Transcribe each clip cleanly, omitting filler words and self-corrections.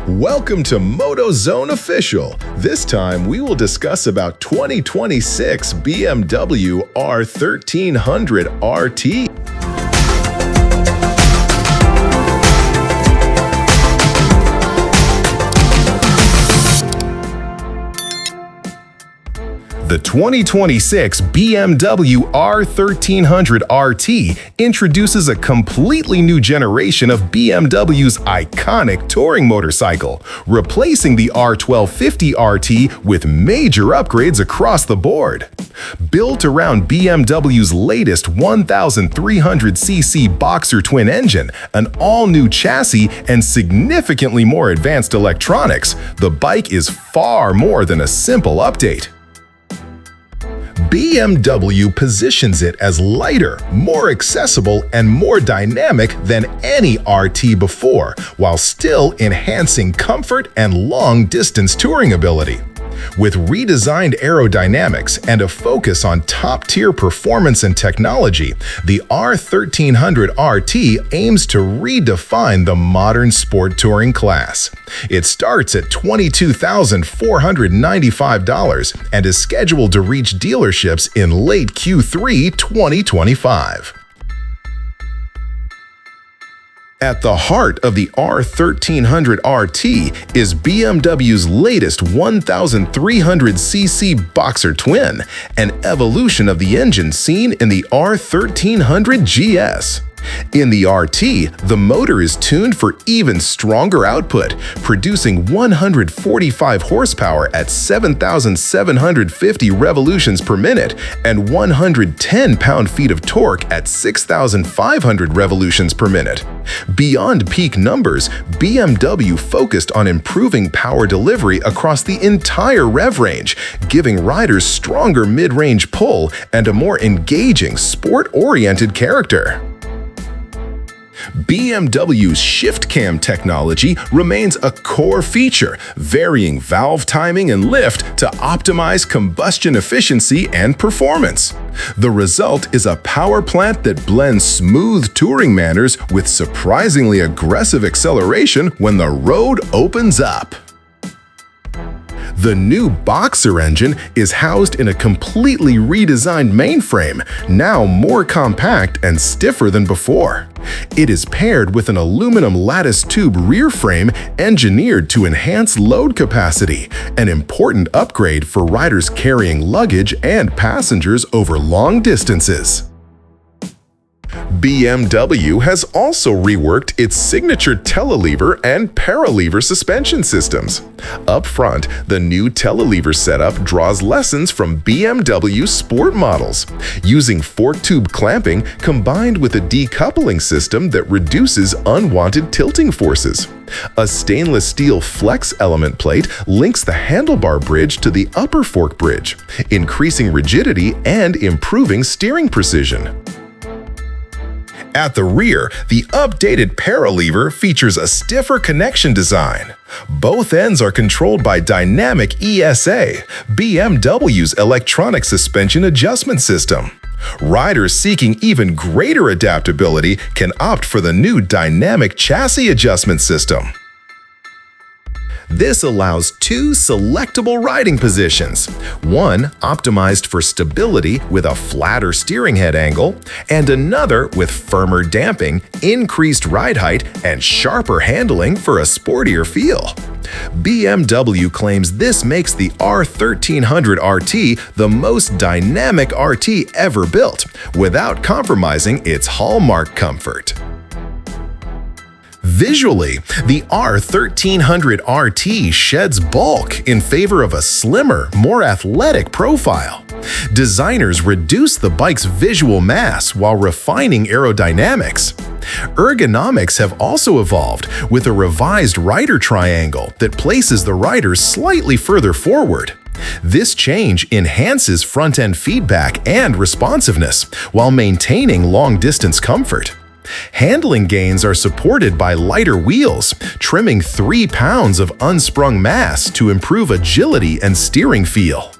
Welcome to MotoZone Official. This time we will discuss about 2026 BMW R 1300 RT. The 2026 BMW R 1300 RT introduces a completely new generation of BMW's iconic touring motorcycle, replacing the R 1250 RT with major upgrades across the board. Built around BMW's latest 1,300cc Boxer twin engine, an all-new chassis, and significantly more advanced electronics, the bike is far more than a simple update. BMW positions it as lighter, more accessible, and more dynamic than any RT before, while still enhancing comfort and long-distance touring ability. With redesigned aerodynamics and a focus on top-tier performance and technology, the R 1300 RT aims to redefine the modern sport touring class. It starts at $22,495 and is scheduled to reach dealerships in late Q3 2025. At the heart of the R 1300 RT is BMW's latest 1,300cc Boxer twin, an evolution of the engine seen in the R 1300 GS. In the RT, the motor is tuned for even stronger output, producing 145 horsepower at 7,750 revolutions per minute and 110 pound-feet of torque at 6,500 revolutions per minute. Beyond peak numbers, BMW focused on improving power delivery across the entire rev range, giving riders stronger mid-range pull and a more engaging, sport-oriented character. BMW's shift cam technology remains a core feature, varying valve timing and lift to optimize combustion efficiency and performance. The result is a power plant that blends smooth touring manners with surprisingly aggressive acceleration when the road opens up. The new Boxer engine is housed in a completely redesigned mainframe, now more compact and stiffer than before. It is paired with an aluminum lattice tube rear frame engineered to enhance load capacity, an important upgrade for riders carrying luggage and passengers over long distances. BMW has also reworked its signature Telelever and Paralever suspension systems. Up front, the new Telelever setup draws lessons from BMW sport models, using fork tube clamping combined with a decoupling system that reduces unwanted tilting forces. A stainless steel flex element plate links the handlebar bridge to the upper fork bridge, increasing rigidity and improving steering precision. At the rear, the updated Paralever features a stiffer connection design. Both ends are controlled by dynamic ESA, BMW's electronic suspension adjustment system. Riders seeking even greater adaptability can opt for the new dynamic chassis adjustment system. This allows two selectable riding positions, one optimized for stability with a flatter steering head angle, and another with firmer damping, increased ride height, and sharper handling for a sportier feel. BMW claims this makes the R 1300 RT the most dynamic RT ever built, without compromising its hallmark comfort. Visually, the R 1300 RT sheds bulk in favor of a slimmer, more athletic profile. Designers reduce the bike's visual mass while refining aerodynamics. Ergonomics have also evolved with a revised rider triangle that places the rider slightly further forward. This change enhances front-end feedback and responsiveness while maintaining long-distance comfort. Handling gains are supported by lighter wheels, trimming 3 pounds of unsprung mass to improve agility and steering feel.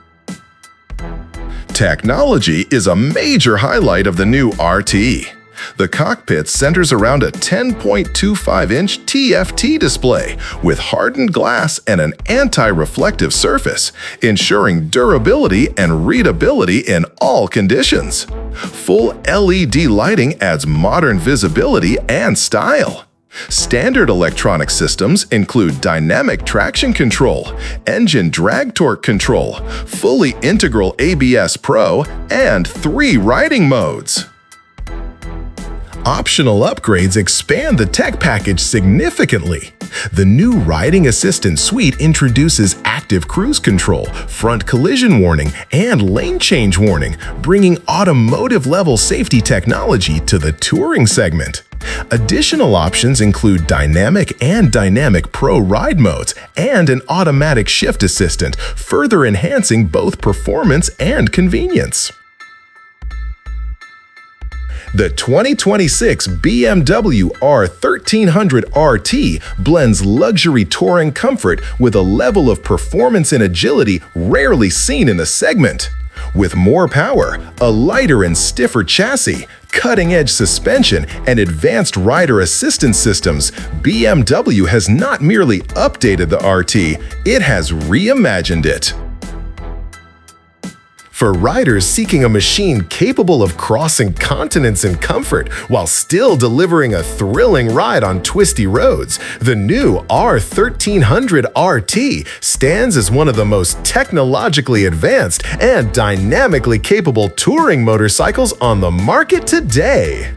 Technology is a major highlight of the new RT. The cockpit centers around a 10.25-inch TFT display with hardened glass and an anti-reflective surface, ensuring durability and readability in all conditions. Full LED lighting adds modern visibility and style. Standard electronic systems include dynamic traction control, engine drag torque control, fully integral ABS Pro, and 3 riding modes. Optional upgrades expand the tech package significantly. The new Riding Assistant Suite introduces active cruise control, front collision warning, and lane change warning, bringing automotive-level safety technology to the touring segment. Additional options include Dynamic and Dynamic Pro ride modes and an automatic shift assistant, further enhancing both performance and convenience. The 2026 BMW R 1300 RT blends luxury touring comfort with a level of performance and agility rarely seen in the segment. With more power, a lighter and stiffer chassis, cutting-edge suspension, and advanced rider assistance systems, BMW has not merely updated the RT, it has reimagined it. For riders seeking a machine capable of crossing continents in comfort while still delivering a thrilling ride on twisty roads, the new R 1300 RT stands as one of the most technologically advanced and dynamically capable touring motorcycles on the market today.